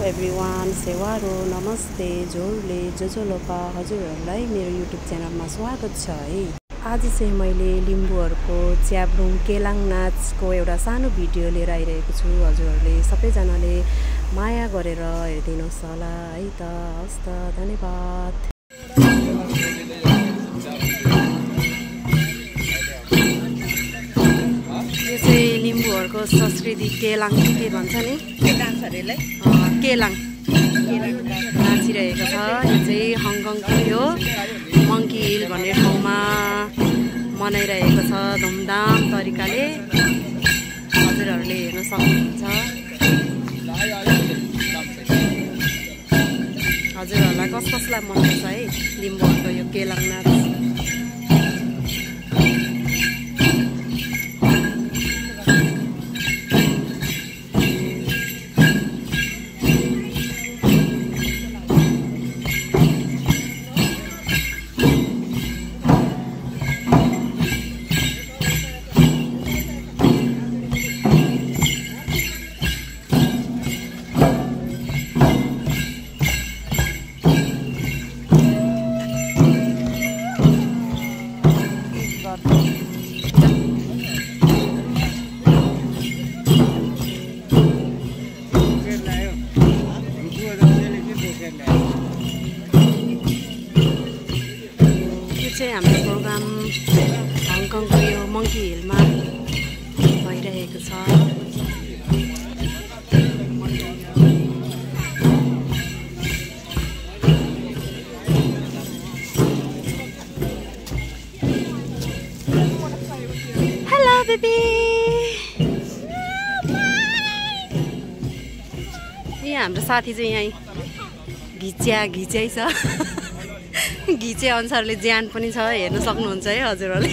Everyone, सेवारो नमस्ते झोरले जोजोलोपा हजुरहरूलाई मेरो युट्युब च्यानलमा स्वागत छ है। आज चाहिँ मैले लिम्बूहरूको च्याब्रुङ केलाङ नाचको एउटा सानो भिडियो लिएर आइरहेको छु। हजुरहरूले सबैजनाले माया गरेर हेरिदिनुहोस् होला है त। हस् त, धन्यवाद। यो चाहिँ लिम्बूहरूको संस्कृति केलाङ के भन्छ नि, केलाङ नाचिरहेको छ। यो चाहिँ हङकङको यो मङ्की हिल भन्ने ठाउँमा मनाइरहेको छ धुमधाम तरिकाले। हजुरहरूले हेर्न सक्नुहुन्छ। हजुरहरूलाई कसलाई मनपर्छ है लिम्बूहरूको यो केलाङ नाच? हाम्रो प्रोग्राम हङकङको यो मङ्की हिलमा भइरहेको छ। Hello baby. यहाँ हाम्रो साथी चाहिँ यहीँ घिच्याइ छ। घिचे अनुसारले ज्यान पनि छ, हेर्न सक्नुहुन्छ है हजुरहरूले।